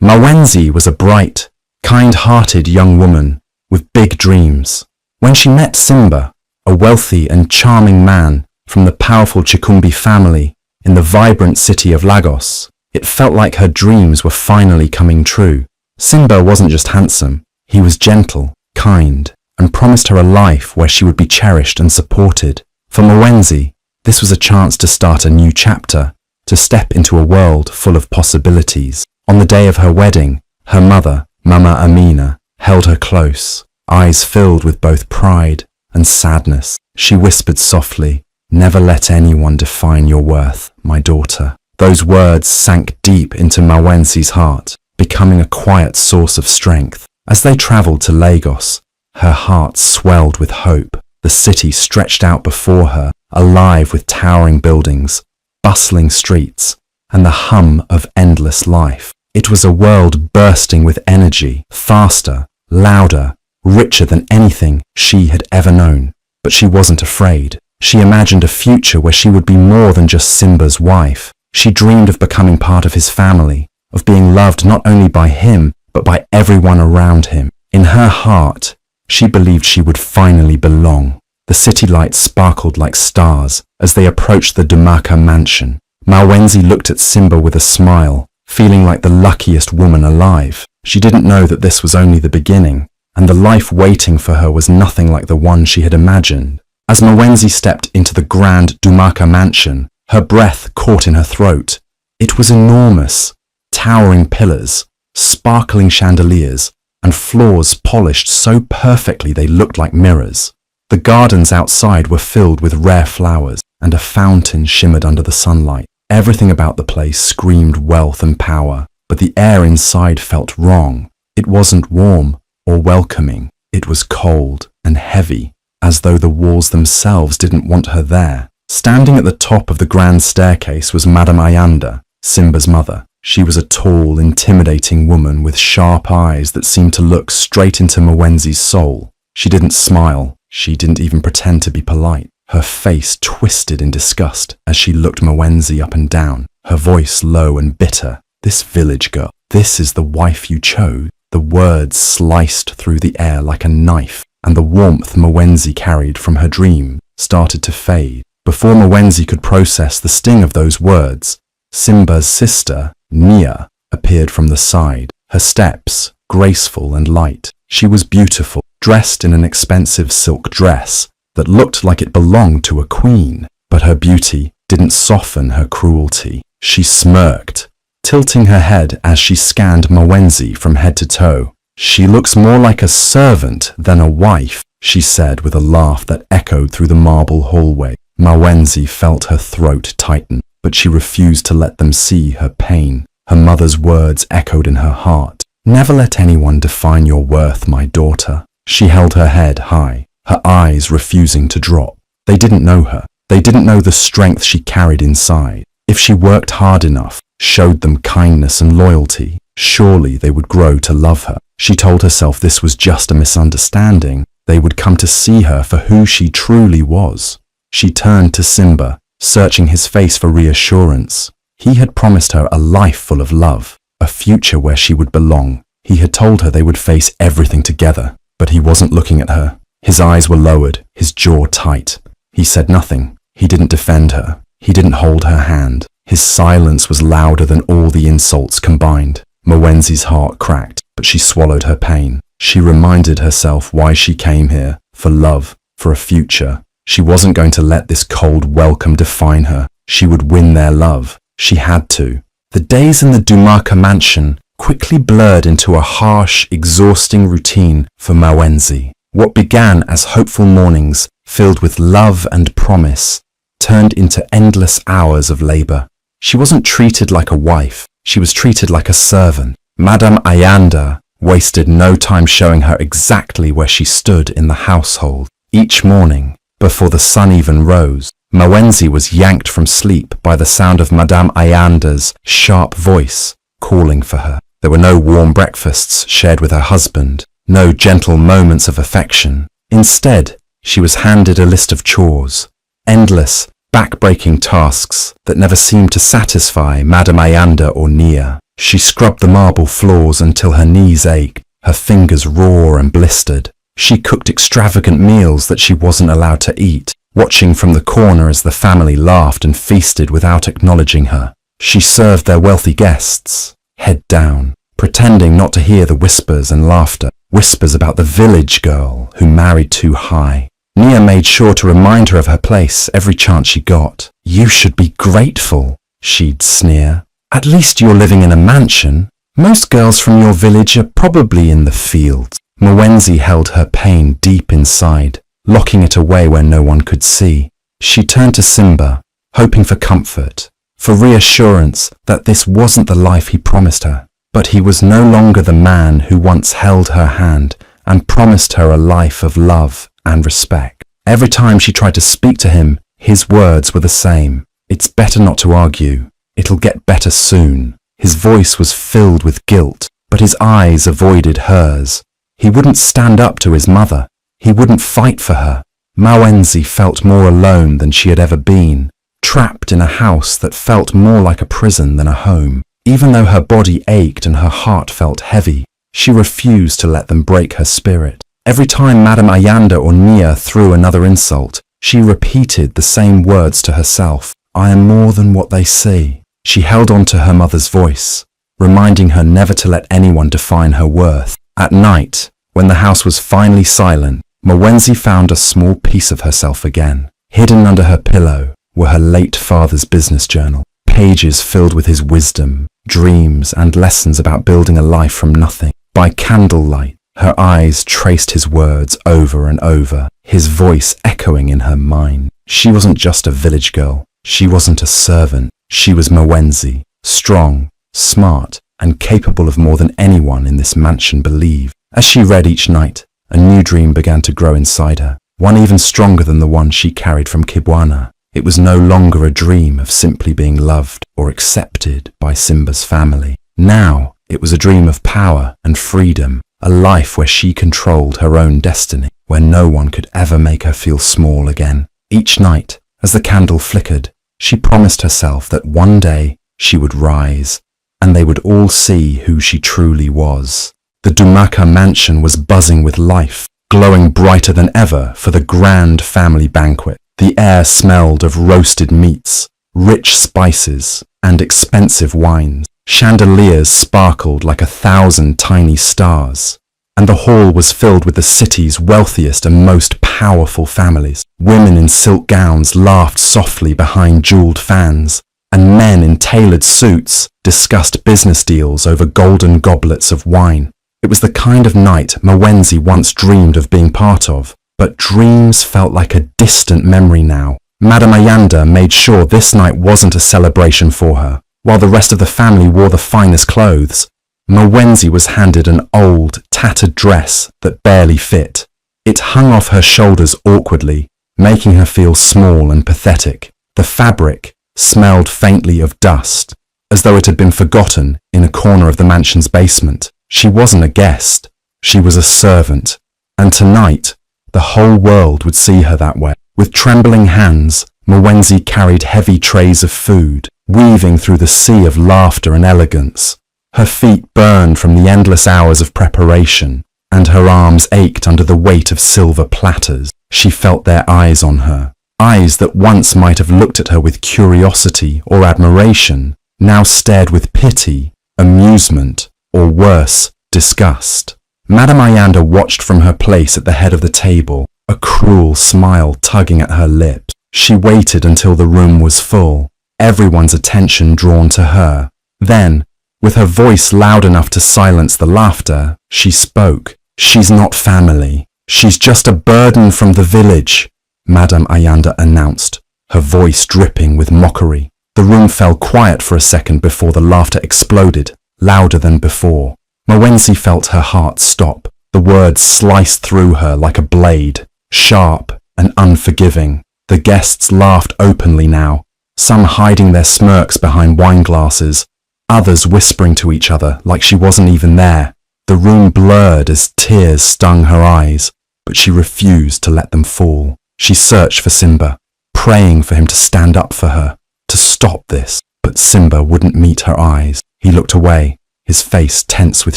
Mawenzi was a bright, kind-hearted young woman with big dreams. When she met Simba, a wealthy and charming man from the powerful Chikumbi family in the vibrant city of Lagos, it felt like her dreams were finally coming true. Simba wasn't just handsome, he was gentle, kind, and promised her a life where she would be cherished and supported. For Mawenzi, this was a chance to start a new chapter, to step into a world full of possibilities. On the day of her wedding, her mother, Mama Amina, held her close, eyes filled with both pride and sadness. She whispered softly, "Never let anyone define your worth, my daughter." Those words sank deep into Mawenzi's heart, becoming a quiet source of strength. As they traveled to Lagos, her heart swelled with hope. The city stretched out before her, alive with towering buildings, bustling streets, and the hum of endless life. It was a world bursting with energy, faster, louder, richer than anything she had ever known. But she wasn't afraid. She imagined a future where she would be more than just Simba's wife. She dreamed of becoming part of his family, of being loved not only by him, but by everyone around him. In her heart, she believed she would finally belong. The city lights sparkled like stars as they approached the Dumaka mansion. Mawenzi looked at Simba with a smile, feeling like the luckiest woman alive. She didn't know that this was only the beginning, and the life waiting for her was nothing like the one she had imagined. As Mawenzi stepped into the grand Dumaka mansion, her breath caught in her throat. It was enormous, towering pillars, sparkling chandeliers, and floors polished so perfectly they looked like mirrors. The gardens outside were filled with rare flowers, and a fountain shimmered under the sunlight. Everything about the place screamed wealth and power, but the air inside felt wrong. It wasn't warm or welcoming. It was cold and heavy, as though the walls themselves didn't want her there. Standing at the top of the grand staircase was Madame Ayanda, Simba's mother. She was a tall, intimidating woman with sharp eyes that seemed to look straight into Mawenzi's soul. She didn't smile. She didn't even pretend to be polite. Her face twisted in disgust as she looked Mawenzi up and down, her voice low and bitter. "This village girl, this is the wife you chose?" The words sliced through the air like a knife, and the warmth Mawenzi carried from her dream started to fade. Before Mawenzi could process the sting of those words, Simba's sister, Nia, appeared from the side, her steps graceful and light. She was beautiful, dressed in an expensive silk dress that looked like it belonged to a queen, but her beauty didn't soften her cruelty. She smirked, tilting her head as she scanned Mawenzi from head to toe. "She looks more like a servant than a wife," she said with a laugh that echoed through the marble hallway. Mawenzi felt her throat tighten, but she refused to let them see her pain. Her mother's words echoed in her heart. "Never let anyone define your worth, my daughter." She held her head high, her eyes refusing to drop. They didn't know her. They didn't know the strength she carried inside. If she worked hard enough, showed them kindness and loyalty, surely they would grow to love her. She told herself this was just a misunderstanding. They would come to see her for who she truly was. She turned to Simba, searching his face for reassurance. He had promised her a life full of love, a future where she would belong. He had told her they would face everything together, but he wasn't looking at her. His eyes were lowered, his jaw tight. He said nothing. He didn't defend her. He didn't hold her hand. His silence was louder than all the insults combined. Mawenzi's heart cracked, but she swallowed her pain. She reminded herself why she came here, for love, for a future. She wasn't going to let this cold welcome define her. She would win their love. She had to. The days in the Dumaka mansion quickly blurred into a harsh, exhausting routine for Mawenzi. What began as hopeful mornings filled with love and promise turned into endless hours of labor. She wasn't treated like a wife. She was treated like a servant. Madame Ayanda wasted no time showing her exactly where she stood in the household. Each morning, before the sun even rose, Mawenzi was yanked from sleep by the sound of Madame Ayanda's sharp voice calling for her. There were no warm breakfasts shared with her husband, no gentle moments of affection. Instead, she was handed a list of chores, endless, back-breaking tasks that never seemed to satisfy Madame Ayanda or Nia. She scrubbed the marble floors until her knees ached, her fingers raw and blistered. She cooked extravagant meals that she wasn't allowed to eat, watching from the corner as the family laughed and feasted without acknowledging her. She served their wealthy guests, head down, pretending not to hear the whispers and laughter, whispers about the village girl who married too high. Nia made sure to remind her of her place every chance she got. "You should be grateful," she'd sneer. "At least you're living in a mansion. Most girls from your village are probably in the fields." Mwenzi held her pain deep inside, locking it away where no one could see. She turned to Simba, hoping for comfort, for reassurance that this wasn't the life he promised her. But he was no longer the man who once held her hand and promised her a life of love and respect. Every time she tried to speak to him, his words were the same. "It's better not to argue. It'll get better soon." His voice was filled with guilt, but his eyes avoided hers. He wouldn't stand up to his mother. He wouldn't fight for her. Mwenzi felt more alone than she had ever been, trapped in a house that felt more like a prison than a home. Even though her body ached and her heart felt heavy, she refused to let them break her spirit. Every time Madame Ayanda or Nia threw another insult, she repeated the same words to herself. "I am more than what they see." She held on to her mother's voice, reminding her never to let anyone define her worth. At night, when the house was finally silent, Mwenzi found a small piece of herself again. Hidden under her pillow were her late father's business journal, pages filled with his wisdom, dreams, and lessons about building a life from nothing. By candlelight, her eyes traced his words over and over, his voice echoing in her mind. She wasn't just a village girl. She wasn't a servant. She was Mwenzi, strong, smart, and capable of more than anyone in this mansion believed. As she read each night, a new dream began to grow inside her, one even stronger than the one she carried from Kibwana. It was no longer a dream of simply being loved or accepted by Simba's family. Now, it was a dream of power and freedom, a life where she controlled her own destiny, where no one could ever make her feel small again. Each night, as the candle flickered, she promised herself that one day she would rise, and they would all see who she truly was. The Dumaka mansion was buzzing with life, glowing brighter than ever for the grand family banquet. The air smelled of roasted meats, rich spices, and expensive wines. Chandeliers sparkled like 1,000 tiny stars, and the hall was filled with the city's wealthiest and most powerful families. Women in silk gowns laughed softly behind jeweled fans, and men in tailored suits discussed business deals over golden goblets of wine. It was the kind of night Mwenzi once dreamed of being part of, but dreams felt like a distant memory now. Madame Ayanda made sure this night wasn't a celebration for her. While the rest of the family wore the finest clothes, Mwenzi was handed an old, tattered dress that barely fit. It hung off her shoulders awkwardly, making her feel small and pathetic. The fabric smelled faintly of dust, as though it had been forgotten in a corner of the mansion's basement. She wasn't a guest, she was a servant, and tonight, the whole world would see her that way. With trembling hands, Mwenzi carried heavy trays of food, weaving through the sea of laughter and elegance. Her feet burned from the endless hours of preparation, and her arms ached under the weight of silver platters. She felt their eyes on her. Eyes that once might have looked at her with curiosity or admiration, now stared with pity, amusement, or worse, disgust. Madame Ayanda watched from her place at the head of the table, a cruel smile tugging at her lips. She waited until the room was full, everyone's attention drawn to her. Then, with her voice loud enough to silence the laughter, she spoke. "She's not family. She's just a burden from the village," Madame Ayanda announced, her voice dripping with mockery. The room fell quiet for a second before the laughter exploded, louder than before. Mwenzi felt her heart stop. The words sliced through her like a blade, sharp and unforgiving. The guests laughed openly now, some hiding their smirks behind wine glasses, others whispering to each other like she wasn't even there. The room blurred as tears stung her eyes, but she refused to let them fall. She searched for Simba, praying for him to stand up for her, to stop this, but Simba wouldn't meet her eyes. He looked away, his face tense with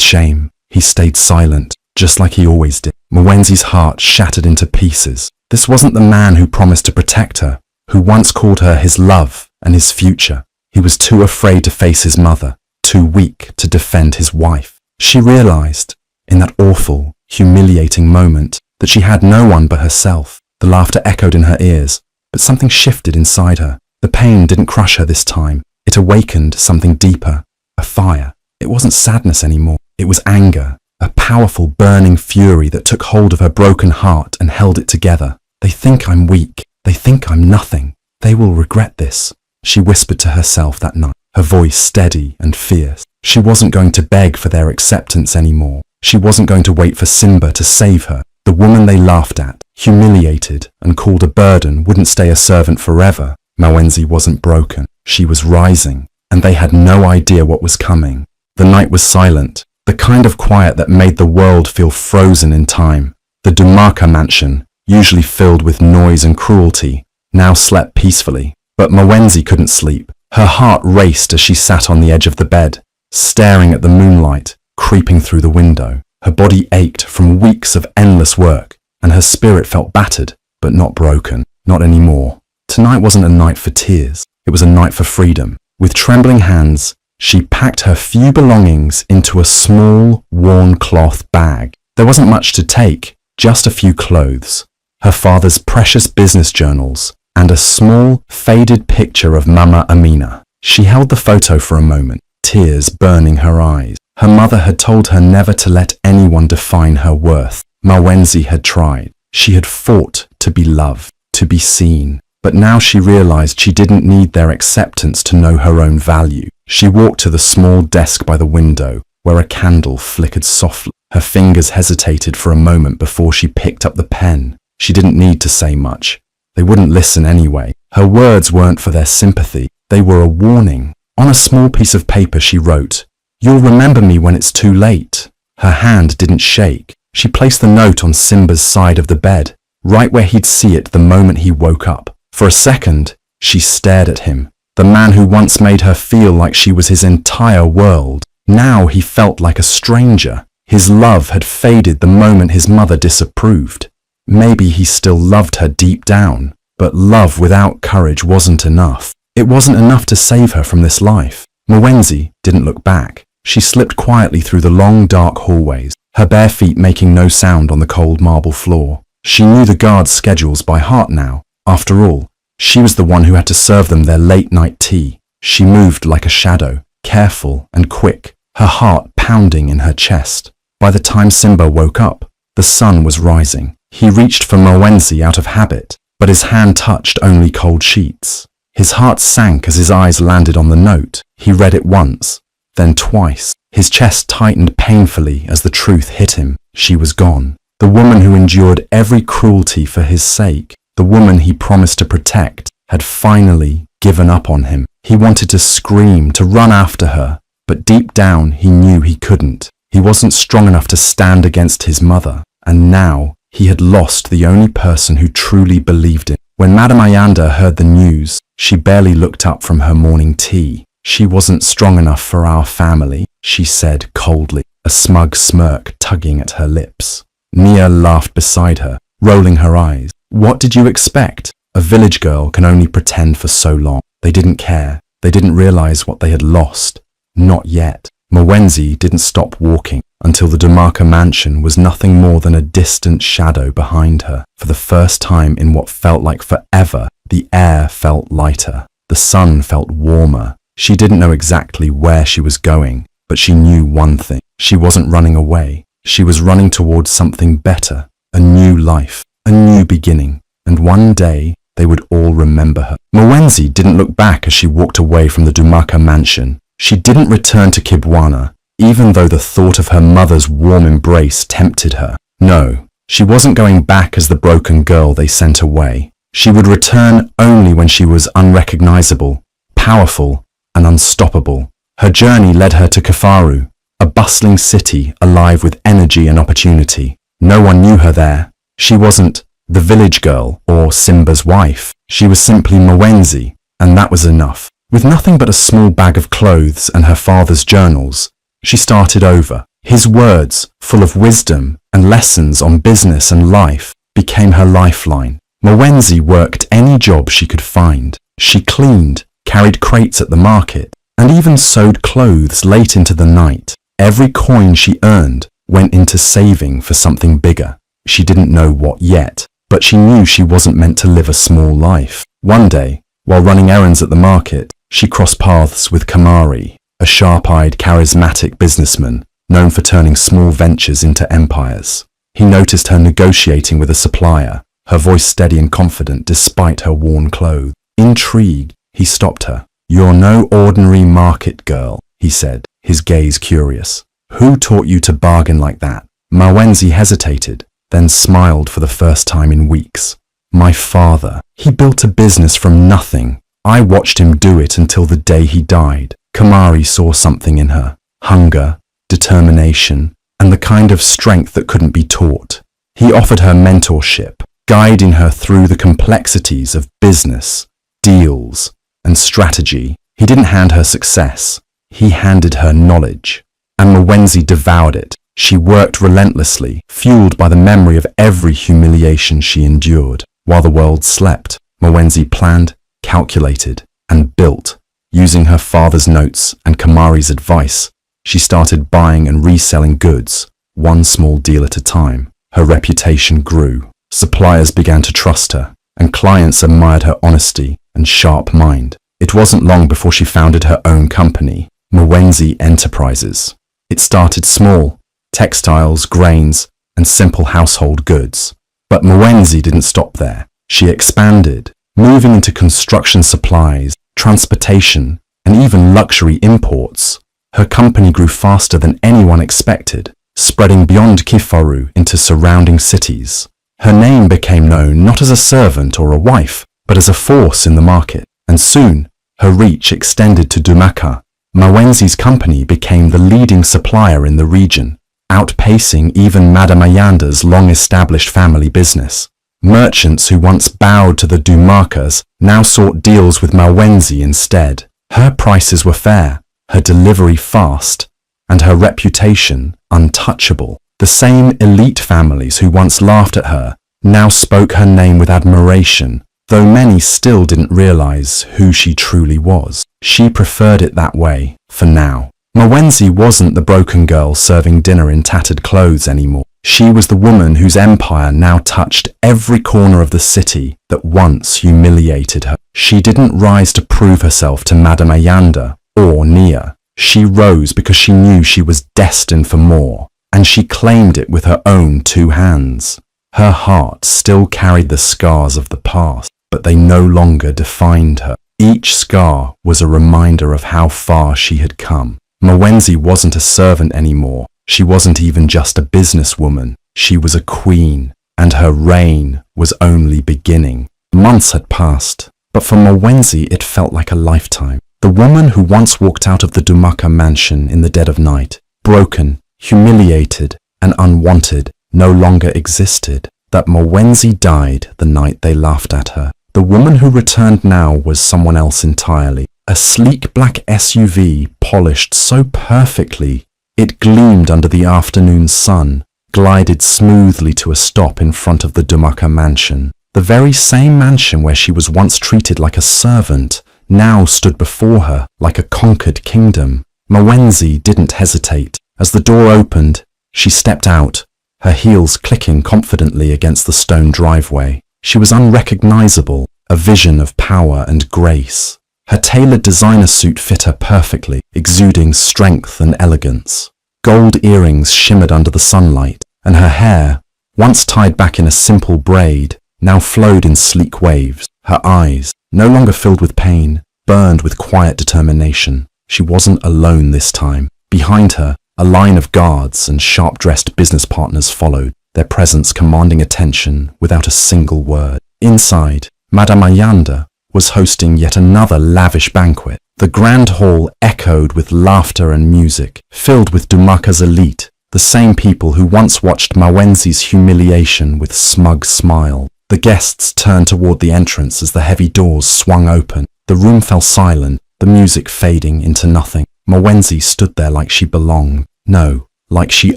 shame. He stayed silent, just like he always did. Mwenzi's heart shattered into pieces. This wasn't the man who promised to protect her, who once called her his love and his future. He was too afraid to face his mother, too weak to defend his wife. She realized, in that awful, humiliating moment, that she had no one but herself. The laughter echoed in her ears, but something shifted inside her. The pain didn't crush her this time. It awakened something deeper, a fire. It wasn't sadness anymore. It was anger, a powerful, burning fury that took hold of her broken heart and held it together. They think I'm weak. They think I'm nothing. They will regret this, she whispered to herself that night, her voice steady and fierce. She wasn't going to beg for their acceptance anymore. She wasn't going to wait for Simba to save her. The woman they laughed at, humiliated, and called a burden wouldn't stay a servant forever. Mwenzi wasn't broken. She was rising, and they had no idea what was coming. The night was silent, the kind of quiet that made the world feel frozen in time. The Dumaka mansion, usually filled with noise and cruelty, now slept peacefully. But Mwenzi couldn't sleep. Her heart raced as she sat on the edge of the bed, staring at the moonlight creeping through the window. Her body ached from weeks of endless work, and her spirit felt battered, but not broken. Not anymore. Tonight wasn't a night for tears. It was a night for freedom. With trembling hands, she packed her few belongings into a small, worn cloth bag. There wasn't much to take, just a few clothes, her father's precious business journals, and a small, faded picture of Mama Amina. She held the photo for a moment, tears burning her eyes. Her mother had told her never to let anyone define her worth. Mwenzi had tried. She had fought to be loved, to be seen. But now she realized she didn't need their acceptance to know her own value. She walked to the small desk by the window, where a candle flickered softly. Her fingers hesitated for a moment before she picked up the pen. She didn't need to say much. They wouldn't listen anyway. Her words weren't for their sympathy. They were a warning. On a small piece of paper she wrote, "You'll remember me when it's too late." Her hand didn't shake. She placed the note on Simba's side of the bed, right where he'd see it the moment he woke up. For a second, she stared at him, the man who once made her feel like she was his entire world. Now he felt like a stranger. His love had faded the moment his mother disapproved. Maybe he still loved her deep down, but love without courage wasn't enough. It wasn't enough to save her from this life. Mwenzi didn't look back. She slipped quietly through the long, dark hallways, her bare feet making no sound on the cold marble floor. She knew the guards' schedules by heart now. After all, she was the one who had to serve them their late-night tea. She moved like a shadow, careful and quick, her heart pounding in her chest. By the time Simba woke up, the sun was rising. He reached for Mwenzi out of habit, but his hand touched only cold sheets. His heart sank as his eyes landed on the note. He read it once, then twice. His chest tightened painfully as the truth hit him. She was gone. The woman who endured every cruelty for his sake, the woman he promised to protect, had finally given up on him. He wanted to scream, to run after her, but deep down he knew he couldn't. He wasn't strong enough to stand against his mother, and now he had lost the only person who truly believed in. When Madame Ayanda heard the news, she barely looked up from her morning tea. "She wasn't strong enough for our family," she said coldly, a smug smirk tugging at her lips. Nia laughed beside her, rolling her eyes. What did you expect? A village girl can only pretend for so long. They didn't care. They didn't realize what they had lost. Not yet. Mwenzi didn't stop walking until the Dumaka mansion was nothing more than a distant shadow behind her. For the first time in what felt like forever, the air felt lighter. The sun felt warmer. She didn't know exactly where she was going, but she knew one thing. She wasn't running away. She was running towards something better, a new life, a new beginning, and one day they would all remember her. Mwenzi didn't look back as she walked away from the Dumaka mansion. She didn't return to Kibwana, even though the thought of her mother's warm embrace tempted her. No, she wasn't going back as the broken girl they sent away. She would return only when she was unrecognizable, powerful, and unstoppable. Her journey led her to Kafaru, a bustling city alive with energy and opportunity. No one knew her there. She wasn't the village girl or Simba's wife. She was simply Mwenzi, and that was enough. With nothing but a small bag of clothes and her father's journals, she started over. His words, full of wisdom and lessons on business and life, became her lifeline. Mwenzi worked any job she could find. She cleaned, carried crates at the market, and even sewed clothes late into the night. Every coin she earned went into saving for something bigger. She didn't know what yet, but she knew she wasn't meant to live a small life. One day, while running errands at the market, she crossed paths with Kamari, a sharp-eyed, charismatic businessman known for turning small ventures into empires. He noticed her negotiating with a supplier, her voice steady and confident despite her worn clothes. Intrigued, he stopped her. "You're no ordinary market girl," he said, his gaze curious. "Who taught you to bargain like that?" Mwenzi hesitated, then smiled for the first time in weeks. "My father. He built a business from nothing. I watched him do it until the day he died." Kamari saw something in her. Hunger, determination, and the kind of strength that couldn't be taught. He offered her mentorship, guiding her through the complexities of business, deals, and strategy. He didn't hand her success. He handed her knowledge. And Mwenzi devoured it. She worked relentlessly, fueled by the memory of every humiliation she endured. While the world slept, Mwenzi planned, calculated, and built. Using her father's notes and Kamari's advice, she started buying and reselling goods, one small deal at a time. Her reputation grew. Suppliers began to trust her, and clients admired her honesty and sharp mind. It wasn't long before she founded her own company, Mwenzi Enterprises. It started small, textiles, grains, and simple household goods. But Mwenzi didn't stop there. She expanded, moving into construction supplies, transportation, and even luxury imports. Her company grew faster than anyone expected, spreading beyond Kifaru into surrounding cities. Her name became known not as a servant or a wife, but as a force in the market, and soon her reach extended to Dumaka. Mwenzi's company became the leading supplier in the region, outpacing even Madame Ayanda's long-established family business. Merchants who once bowed to the Dumakas now sought deals with Mwenzi instead. Her prices were fair, her delivery fast, and her reputation untouchable. The same elite families who once laughed at her now spoke her name with admiration, though many still didn't realize who she truly was. She preferred it that way, for now. Mwenzi wasn't the broken girl serving dinner in tattered clothes anymore. She was the woman whose empire now touched every corner of the city that once humiliated her. She didn't rise to prove herself to Madame Ayanda or Nia. She rose because she knew she was destined for more, and she claimed it with her own two hands. Her heart still carried the scars of the past, but they no longer defined her. Each scar was a reminder of how far she had come. Mwenzi wasn't a servant anymore. She wasn't even just a businesswoman. She was a queen, and her reign was only beginning. Months had passed, but for Mwenzi it felt like a lifetime. The woman who once walked out of the Dumaka mansion in the dead of night, broken, humiliated, and unwanted, no longer existed. That Mwenzi died the night they laughed at her. The woman who returned now was someone else entirely. A sleek black SUV polished so perfectly it gleamed under the afternoon sun, glided smoothly to a stop in front of the Dumaka mansion. The very same mansion where she was once treated like a servant now stood before her like a conquered kingdom. Mwenzi didn't hesitate. As the door opened, she stepped out, her heels clicking confidently against the stone driveway. She was unrecognizable, a vision of power and grace. Her tailored designer suit fit her perfectly, exuding strength and elegance. Gold earrings shimmered under the sunlight, and her hair, once tied back in a simple braid, now flowed in sleek waves. Her eyes, no longer filled with pain, burned with quiet determination. She wasn't alone this time. Behind her, a line of guards and sharp-dressed business partners followed, their presence commanding attention without a single word. Inside, Madame Ayanda was hosting yet another lavish banquet. The grand hall echoed with laughter and music, filled with Dumaka's elite, the same people who once watched Mwenzi's humiliation with smug smile. The guests turned toward the entrance as the heavy doors swung open. The room fell silent, the music fading into nothing. Mwenzi stood there like she belonged. No, like she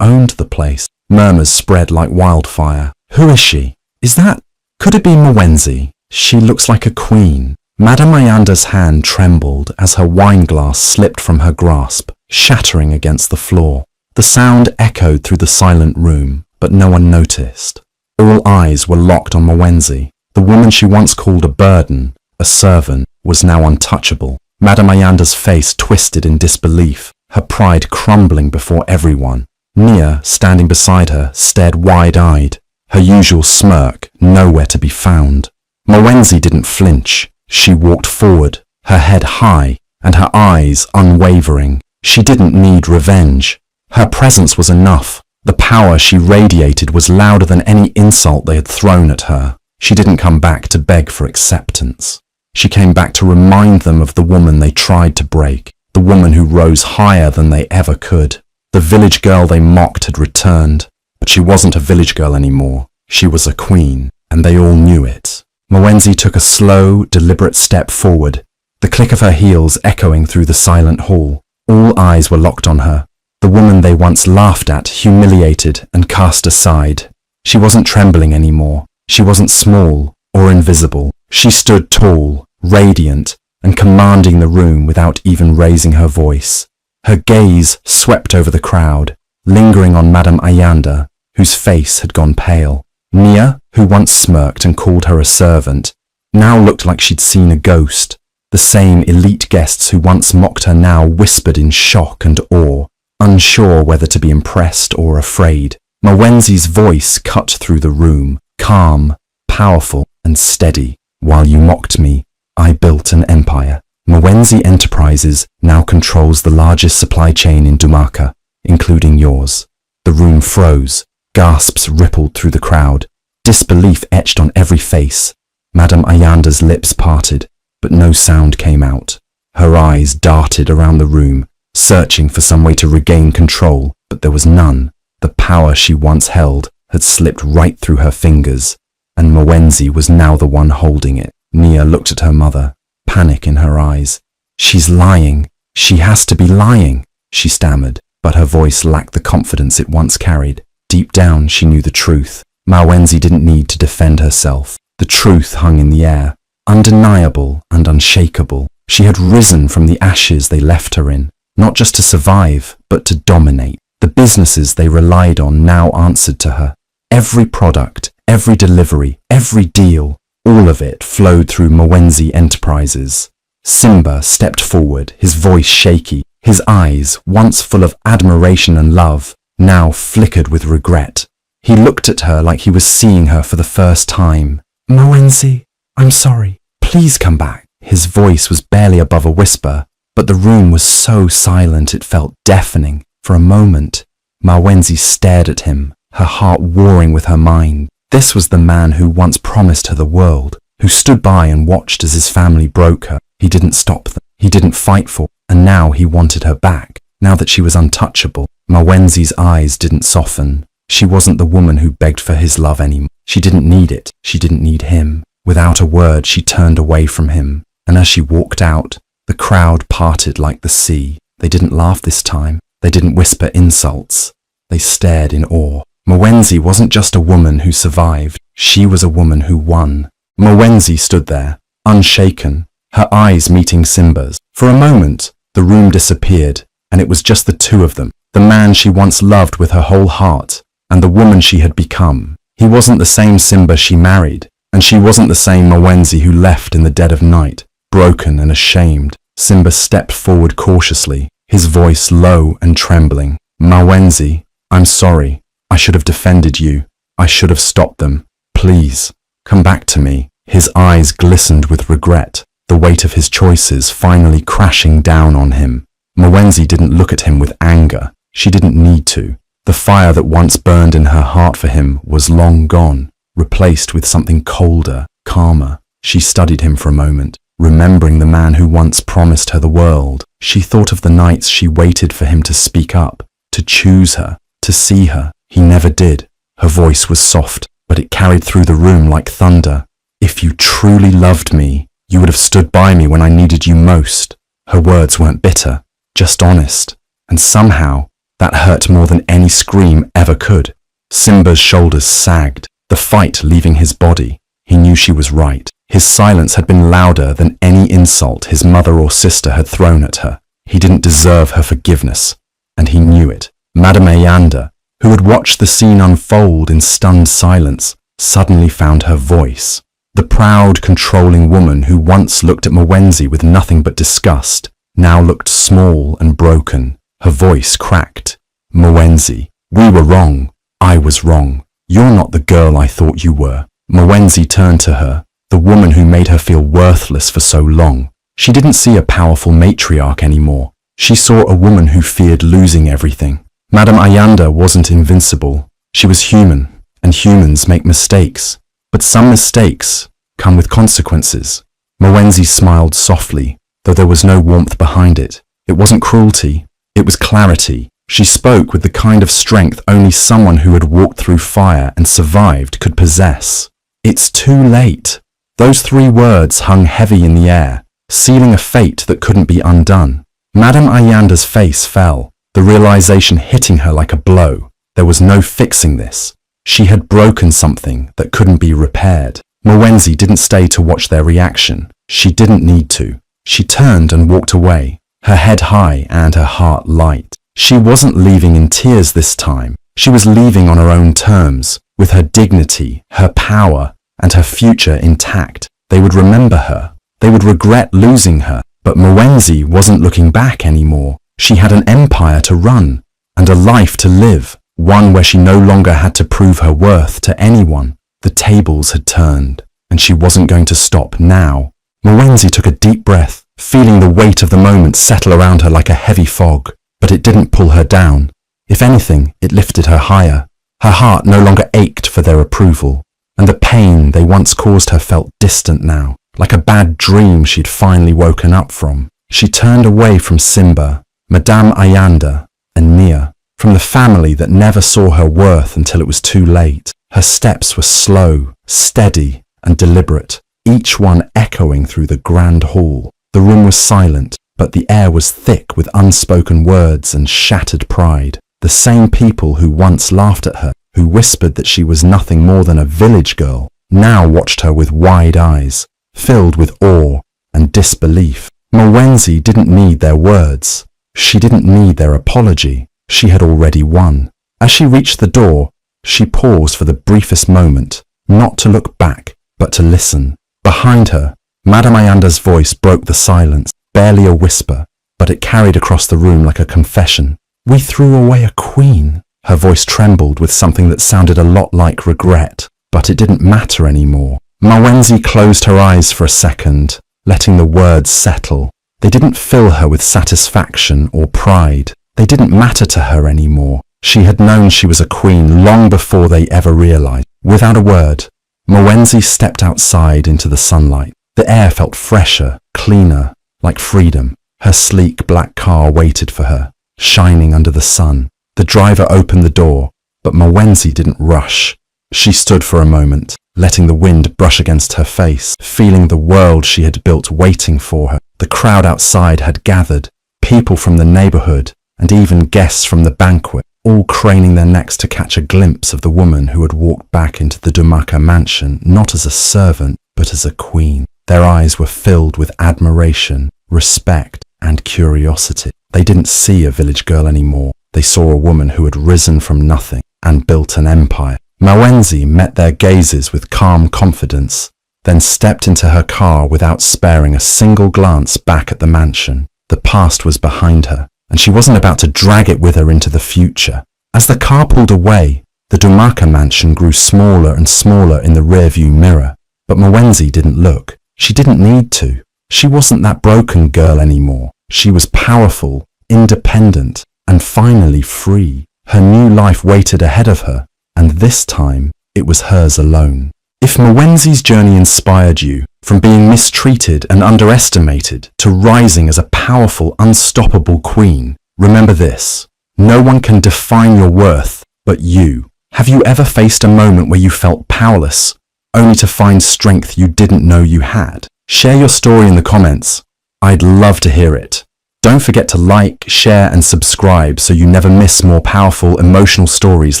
owned the place. Murmurs spread like wildfire. Who is she? Is that? Could it be Mwenzi? She looks like a queen. Madame Ayanda's hand trembled as her wineglass slipped from her grasp, shattering against the floor. The sound echoed through the silent room, but no one noticed. All eyes were locked on Mwenzi. The woman she once called a burden, a servant, was now untouchable. Madame Ayanda's face twisted in disbelief, her pride crumbling before everyone. Nia, standing beside her, stared wide-eyed, her usual smirk nowhere to be found. Mwenzi didn't flinch. She walked forward, her head high and her eyes unwavering. She didn't need revenge. Her presence was enough. The power she radiated was louder than any insult they had thrown at her. She didn't come back to beg for acceptance. She came back to remind them of the woman they tried to break, the woman who rose higher than they ever could. The village girl they mocked had returned, but she wasn't a village girl anymore. She was a queen, and they all knew it. Mwenzi took a slow, deliberate step forward, the click of her heels echoing through the silent hall. All eyes were locked on her, the woman they once laughed at, humiliated, and cast aside. She wasn't trembling anymore. She wasn't small or invisible. She stood tall, radiant, and commanding the room without even raising her voice. Her gaze swept over the crowd, lingering on Madame Ayanda, whose face had gone pale. Nia, who once smirked and called her a servant, now looked like she'd seen a ghost. The same elite guests who once mocked her now whispered in shock and awe, unsure whether to be impressed or afraid. Mwenzi's voice cut through the room, calm, powerful, and steady. While you mocked me, I built an empire. Mwenzi Enterprises now controls the largest supply chain in Dumaka, including yours. The room froze. Gasps rippled through the crowd. Disbelief etched on every face. Madame Ayanda's lips parted, but no sound came out. Her eyes darted around the room, searching for some way to regain control, but there was none. The power she once held had slipped right through her fingers, and Mwenzi was now the one holding it. Nia looked at her mother, panic in her eyes. She's lying. She has to be lying, she stammered, but her voice lacked the confidence it once carried. Deep down, she knew the truth. Mwenzi didn't need to defend herself. The truth hung in the air, undeniable and unshakable. She had risen from the ashes they left her in, not just to survive, but to dominate. The businesses they relied on now answered to her. Every product, every delivery, every deal, all of it flowed through Mwenzi Enterprises. Simba stepped forward, his voice shaky, his eyes, once full of admiration and love, now flickered with regret. He looked at her like he was seeing her for the first time. Mwenzi, I'm sorry. Please come back. His voice was barely above a whisper, but the room was so silent it felt deafening. For a moment, Mwenzi stared at him, her heart warring with her mind. This was the man who once promised her the world, who stood by and watched as his family broke her. He didn't stop them. He didn't fight for her, and now he wanted her back, now that she was untouchable. Mwenzi's eyes didn't soften. She wasn't the woman who begged for his love anymore. She didn't need it. She didn't need him. Without a word, she turned away from him, and as she walked out, the crowd parted like the sea. They didn't laugh this time. They didn't whisper insults. They stared in awe. Mwenzi wasn't just a woman who survived. She was a woman who won. Mwenzi stood there, unshaken, her eyes meeting Simba's. For a moment, the room disappeared, and it was just the two of them. The man she once loved with her whole heart, and the woman she had become. He wasn't the same Simba she married, and she wasn't the same Mwenzi who left in the dead of night, broken and ashamed. Simba stepped forward cautiously, his voice low and trembling. Mwenzi, I'm sorry. I should have defended you. I should have stopped them. Please, come back to me. His eyes glistened with regret, the weight of his choices finally crashing down on him. Mwenzi didn't look at him with anger. She didn't need to. The fire that once burned in her heart for him was long gone, replaced with something colder, calmer. She studied him for a moment, remembering the man who once promised her the world. She thought of the nights she waited for him to speak up, to choose her, to see her. He never did. Her voice was soft, but it carried through the room like thunder. If you truly loved me, you would have stood by me when I needed you most. Her words weren't bitter, just honest, and somehow that hurt more than any scream ever could. Simba's shoulders sagged, the fight leaving his body. He knew she was right. His silence had been louder than any insult his mother or sister had thrown at her. He didn't deserve her forgiveness, and he knew it. Madame Ayanda, who had watched the scene unfold in stunned silence, suddenly found her voice. The proud, controlling woman who once looked at Mwenzi with nothing but disgust, now looked small and broken. Her voice cracked. Mwenzi, we were wrong. I was wrong. You're not the girl I thought you were. Mwenzi turned to her, the woman who made her feel worthless for so long. She didn't see a powerful matriarch anymore. She saw a woman who feared losing everything. Madame Ayanda wasn't invincible. She was human, and humans make mistakes. But some mistakes come with consequences. Mwenzi smiled softly, though there was no warmth behind it. It wasn't cruelty, it was clarity. She spoke with the kind of strength only someone who had walked through fire and survived could possess. It's too late. Those 3 words hung heavy in the air, sealing a fate that couldn't be undone. Madame Ayanda's face fell, the realization hitting her like a blow. There was no fixing this. She had broken something that couldn't be repaired. Mwenzi didn't stay to watch their reaction. She didn't need to. She turned and walked away, her head high and her heart light. She wasn't leaving in tears this time. She was leaving on her own terms, with her dignity, her power, and her future intact. They would remember her. They would regret losing her. But Mwenzi wasn't looking back anymore. She had an empire to run, and a life to live, one where she no longer had to prove her worth to anyone. The tables had turned, and she wasn't going to stop now. Mwenzi took a deep breath, feeling the weight of the moment settle around her like a heavy fog. But it didn't pull her down. If anything, it lifted her higher. Her heart no longer ached for their approval, and the pain they once caused her felt distant now, like a bad dream she'd finally woken up from. She turned away from Simba, Madame Ayanda, and Nia, from the family that never saw her worth until it was too late. Her steps were slow, steady, and deliberate, each one echoing through the grand hall. The room was silent, but the air was thick with unspoken words and shattered pride. The same people who once laughed at her, who whispered that she was nothing more than a village girl, now watched her with wide eyes, filled with awe and disbelief. Mwenzi didn't need their words. She didn't need their apology. She had already won. As she reached the door, she paused for the briefest moment, not to look back, but to listen. Behind her, Madame Ayanda's voice broke the silence, barely a whisper, but it carried across the room like a confession. We threw away a queen. Her voice trembled with something that sounded a lot like regret, but it didn't matter anymore. Mwenzi closed her eyes for a second, letting the words settle. They didn't fill her with satisfaction or pride. They didn't matter to her anymore. She had known she was a queen long before they ever realized. Without a word, Mwenzi stepped outside into the sunlight. The air felt fresher, cleaner, like freedom. Her sleek black car waited for her, shining under the sun. The driver opened the door, but Mwenzi didn't rush. She stood for a moment, letting the wind brush against her face, feeling the world she had built waiting for her. The crowd outside had gathered, people from the neighborhood, and even guests from the banquet, all craning their necks to catch a glimpse of the woman who had walked back into the Dumaka mansion, not as a servant, but as a queen. Their eyes were filled with admiration, respect, and curiosity. They didn't see a village girl anymore. They saw a woman who had risen from nothing and built an empire. Mwenzi met their gazes with calm confidence, then stepped into her car without sparing a single glance back at the mansion. The past was behind her, and she wasn't about to drag it with her into the future. As the car pulled away, the Dumaka mansion grew smaller and smaller in the rearview mirror. But Mwenzi didn't look. She didn't need to. She wasn't that broken girl anymore. She was powerful, independent, and finally free. Her new life waited ahead of her, and this time it was hers alone. If Mwenzi's journey inspired you, from being mistreated and underestimated to rising as a powerful, unstoppable queen, remember this: no one can define your worth but you. Have you ever faced a moment where you felt powerless, only to find strength you didn't know you had? Share your story in the comments. I'd love to hear it. Don't forget to like, share, and subscribe so you never miss more powerful, emotional stories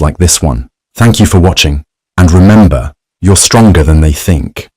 like this one. Thank you for watching, and remember, you're stronger than they think.